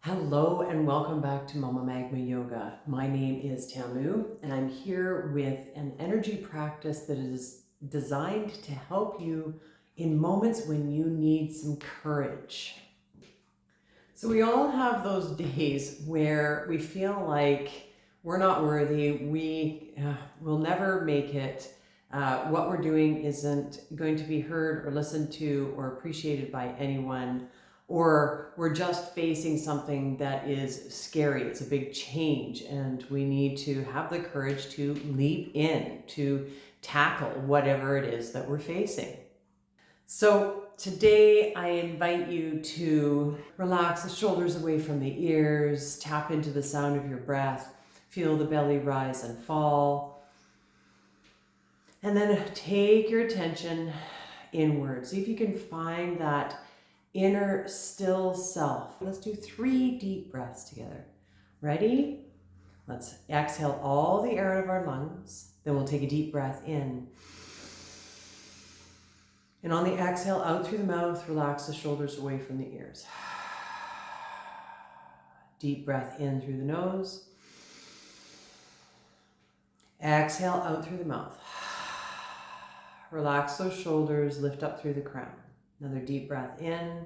Hello and welcome back to Mama Magma Yoga. My name is Tamu and I'm here with an energy practice that is designed to help you in moments when you need some courage. So we all have those days where we feel like we're not worthy, we will never make it, what we're doing isn't going to be heard or listened to or appreciated by anyone, or we're just facing something that is scary. It's a big change and we need to have the courage to leap in, to tackle whatever it is that we're facing. So today I invite you to relax the shoulders away from the ears, tap into the sound of your breath, feel the belly rise and fall, and then take your attention inward. See if you can find that inner still self. Let's do 3 deep breaths together. Ready? Let's exhale all the air out of our lungs. Then we'll take a deep breath in. And on the exhale, out through the mouth, relax the shoulders away from the ears. Deep breath in through the nose. Exhale out through the mouth. Relax those shoulders, lift up through the crown. Another deep breath in.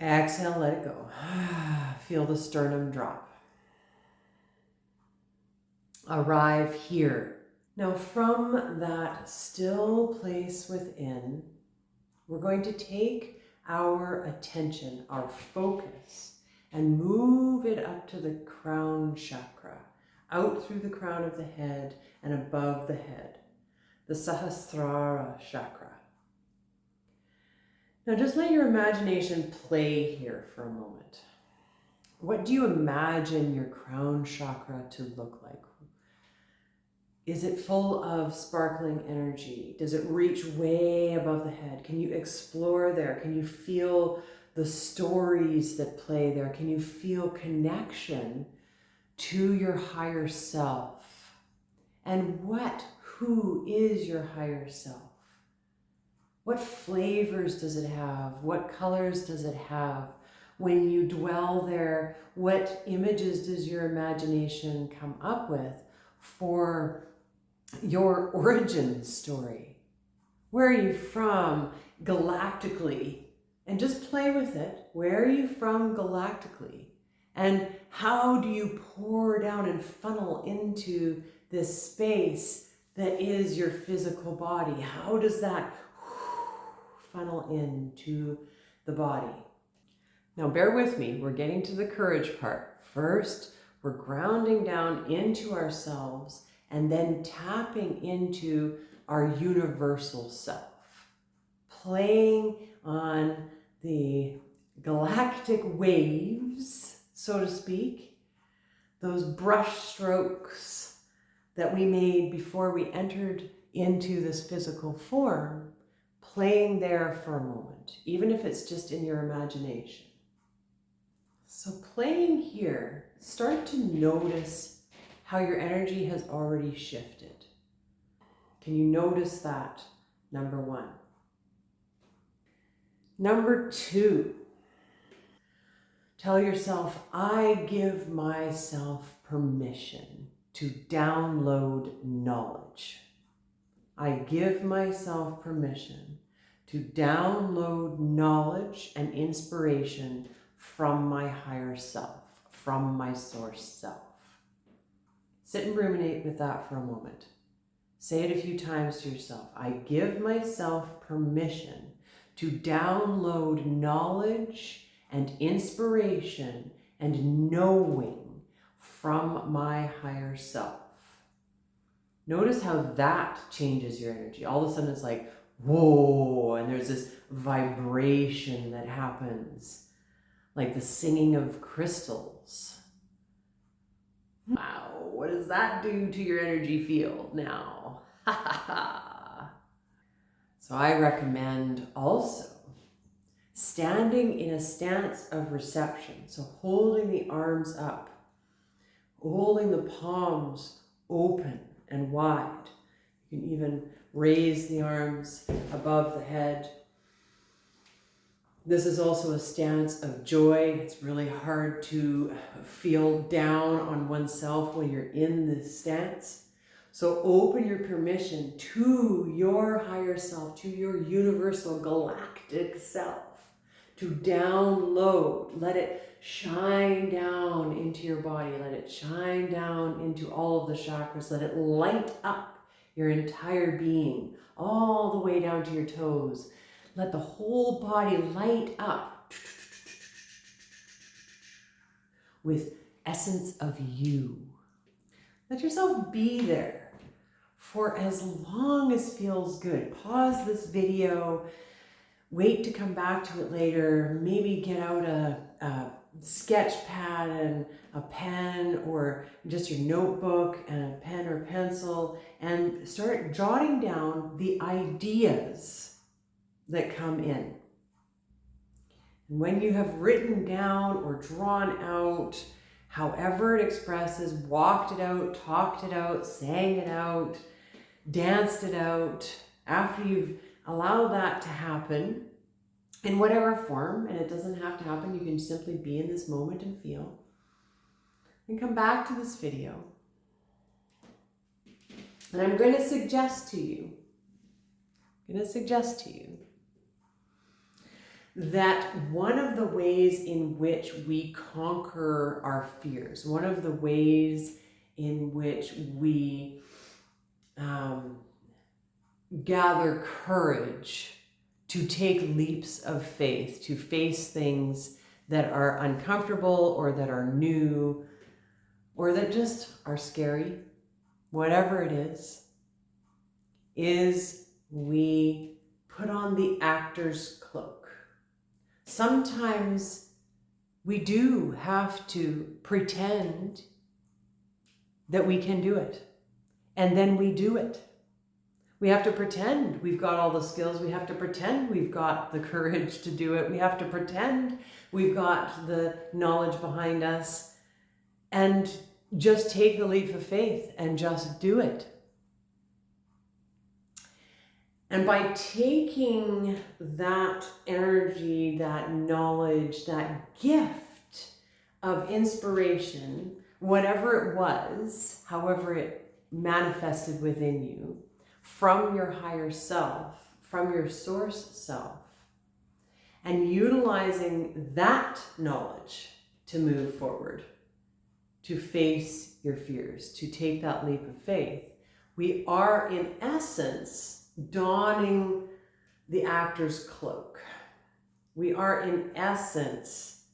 Exhale, let it go. Feel the sternum drop. Arrive here. Now from that still place within, we're going to take our attention, our focus, and move it up to the crown chakra, out through the crown of the head and above the head, the 𝙴𝚘𝚎 chakra. Now just let your imagination play here for a moment. What do you imagine your crown chakra to look like? Is it full of sparkling energy? Does it reach way above the head? Can you explore there? Can you feel the stories that play there? Can you feel connection to your higher self? And who is your higher self? What flavors does it have? What colors does it have? When you dwell there, what images does your imagination come up with for your origin story? Where are you from galactically? And just play with it. Where are you from galactically? And how do you pour down and funnel into this space that is your physical body? How does that funnel into the body? Now bear with me, we're getting to the courage part. First, we're grounding down into ourselves and then tapping into our universal self. Playing on the galactic waves, so to speak, those brush strokes that we made before we entered into this physical form, playing there for a moment, even if it's just in your imagination. So playing here, start to notice how your energy has already shifted. Can you notice that? Number 1. Number 2, tell yourself, I give myself permission to download knowledge. I give myself permission to download knowledge and inspiration from my higher self, from my source self. Sit and ruminate with that for a moment. Say it a few times to yourself. I give myself permission to download knowledge and inspiration and knowing from my higher self. Notice how that changes your energy. All of a sudden it's like, whoa, and there's this vibration that happens, like the singing of crystals. Wow, what does that do to your energy field now? So I recommend also standing in a stance of reception. So holding the arms up, holding the palms open and wide. You can even raise the arms above the head This is also a stance of joy. It's really hard to feel down on oneself when you're in this stance. So open your permission to your higher self, to your universal galactic self, to download. Let it shine down into your body. Let it shine down into all of the chakras. Let it light up your entire being, all the way down to your toes. Let the whole body light up with essence of you. Let yourself be there for as long as feels good. Pause this video, wait to come back to it later, maybe get out a sketch pad and a pen, or just your notebook and a pen or pencil, and start jotting down the ideas that come in. And when you have written down or drawn out, however it expresses, walked it out, talked it out, sang it out, danced it out, after you've allowed that to happen in whatever form, and it doesn't have to happen, you can simply be in this moment and feel, and come back to this video. And I'm going to suggest to you that one of the ways in which we conquer our fears, one of the ways in which we gather courage to take leaps of faith, to face things that are uncomfortable or that are new or that just are scary, whatever it is we put on the actor's cloak. Sometimes we do have to pretend that we can do it, and then we do it. We have to pretend we've got all the skills. We have to pretend we've got the courage to do it. We have to pretend we've got the knowledge behind us, and just take the leap of faith and just do it. And by taking that energy, that knowledge, that gift of inspiration, whatever it was, however it manifested within you, from your higher self, from your source self, and utilizing that knowledge to move forward, to face your fears, to take that leap of faith, we are in essence donning the actor's cloak. We are in essence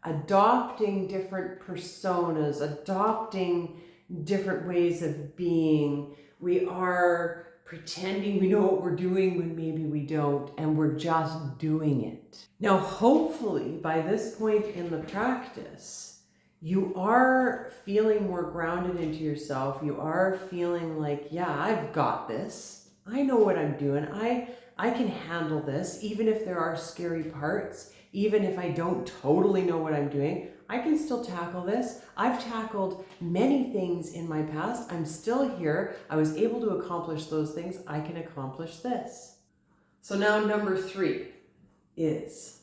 adopting different personas, adopting different ways of being. We are pretending we know what we're doing when maybe we don't, and we're just doing it. Now, hopefully, by this point in the practice, you are feeling more grounded into yourself. You are feeling like, yeah, I've got this. I know what I'm doing. I can handle this, even if there are scary parts, even if I don't totally know what I'm doing. I can still tackle this. I've tackled many things in my past. I'm still here. I was able to accomplish those things. I can accomplish this. So now number 3 is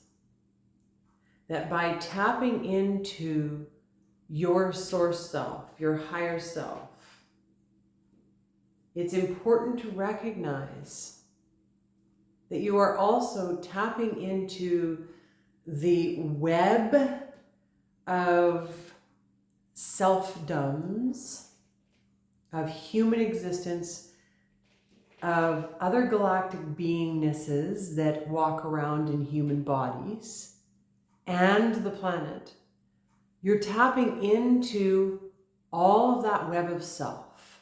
that by tapping into your source self, your higher self, it's important to recognize that you are also tapping into the web of selfdoms, of human existence, of other galactic beingnesses that walk around in human bodies, and the planet. You're tapping into all of that web of self.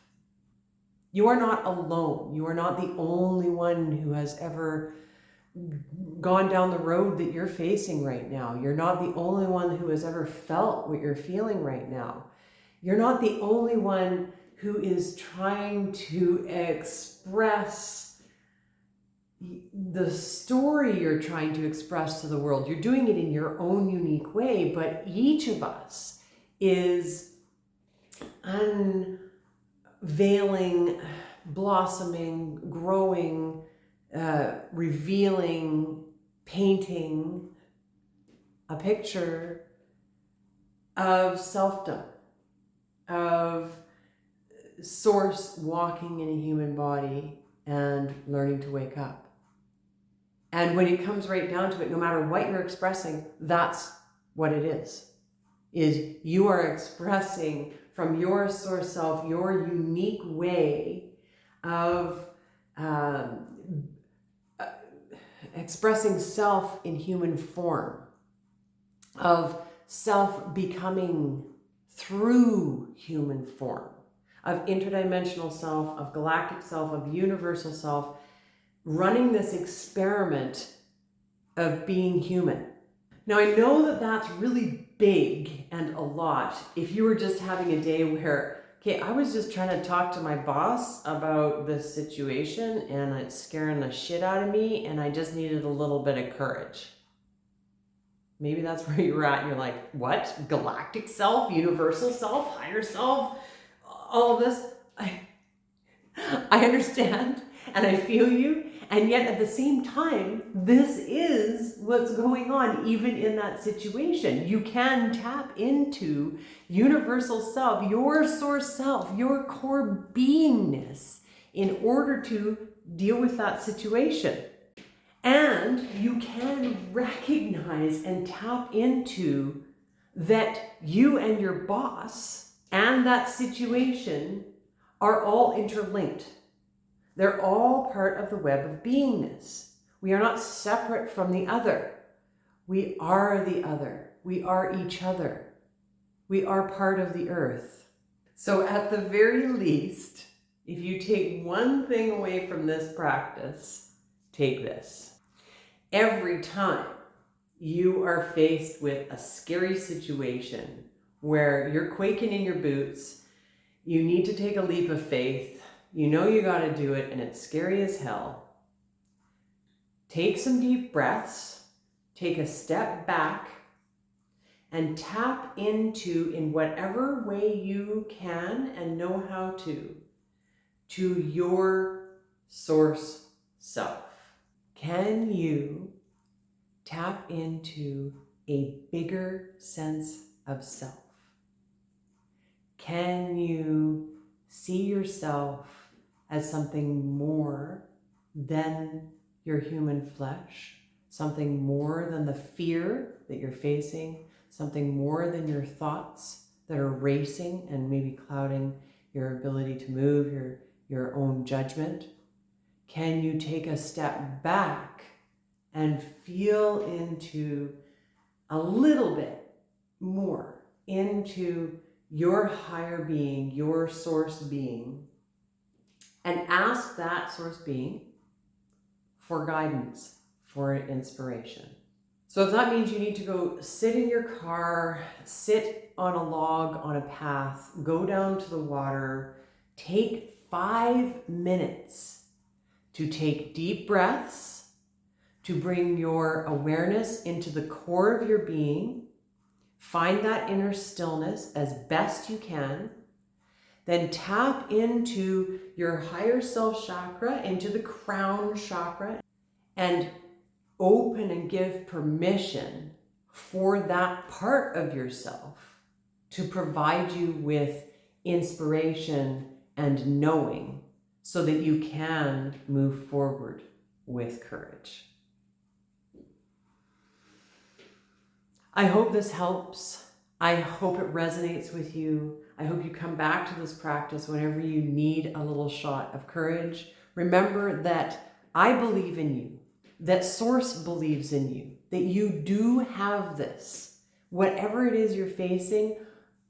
You are not alone. You are not the only one who has ever gone down the road that you're facing right now. You're not the only one who has ever felt what you're feeling right now. You're not the only one who is trying to express the story you're trying to express to the world. You're doing it in your own unique way, but each of us is unveiling, blossoming, growing, revealing, painting a picture of selfdom, of source walking in a human body and learning to wake up. And when it comes right down to it, no matter what you're expressing, that's what it is you are expressing from your source self, your unique way of expressing self in human form, of self becoming through human form, of interdimensional self, of galactic self, of universal self, running this experiment of being human. Now, I know that that's really big and a lot. If you were just having a day where, okay, I was just trying to talk to my boss about this situation and it's scaring the shit out of me and I just needed a little bit of courage. Maybe that's where you're at and you're like, what? Galactic self, universal self, higher self, all of this. I understand and I feel you. And yet at the same time, this is what's going on even in that situation. You can tap into universal self, your source self, your core beingness in order to deal with that situation. And you can recognize and tap into that you and your boss and that situation are all interlinked. They're all part of the web of beingness. We are not separate from the other. We are the other. We are each other. We are part of the earth. So at the very least, if you take one thing away from this practice, take this. Every time you are faced with a scary situation where you're quaking in your boots, you need to take a leap of faith, you know you got to do it and it's scary as hell, take some deep breaths, take a step back, and tap into, in whatever way you can and know how to your source self. Can you tap into a bigger sense of self? Can you see yourself as something more than your human flesh, something more than the fear that you're facing, something more than your thoughts that are racing and maybe clouding your ability to move, your own judgment? Can you take a step back and feel into a little bit more into your higher being, your source being, and ask that source being for guidance, for inspiration? So if that means you need to go sit in your car, sit on a log on a path, go down to the water, take 5 minutes to take deep breaths, to bring your awareness into the core of your being, find that inner stillness as best you can, then tap into your higher self chakra, into the crown chakra, and open and give permission for that part of yourself to provide you with inspiration and knowing so that you can move forward with courage. I hope this helps. I hope it resonates with you. I hope you come back to this practice whenever you need a little shot of courage. Remember that I believe in you, that Source believes in you, that you do have this. Whatever it is you're facing,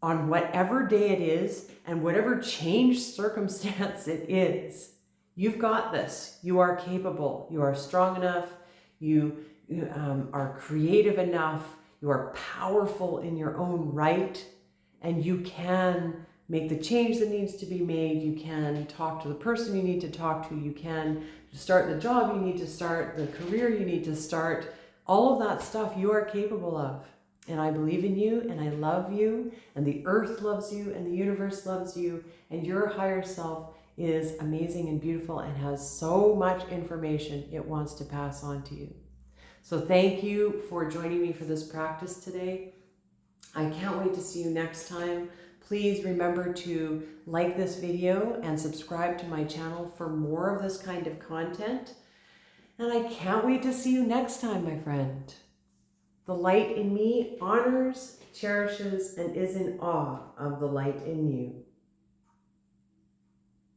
on whatever day it is, and whatever changed circumstance it is, you've got this. You are capable. You are strong enough. You are creative enough. You are powerful in your own right, and you can make the change that needs to be made. You can talk to the person you need to talk to. You can start the job you need to start, the career you need to start. All of that stuff you are capable of. And I believe in you, and I love you, and the earth loves you, and the universe loves you, and your higher self is amazing and beautiful and has so much information it wants to pass on to you. So thank you for joining me for this practice today. I can't wait to see you next time. Please remember to like this video and subscribe to my channel for more of this kind of content. And I can't wait to see you next time, my friend. The light in me honors, cherishes, and is in awe of the light in you.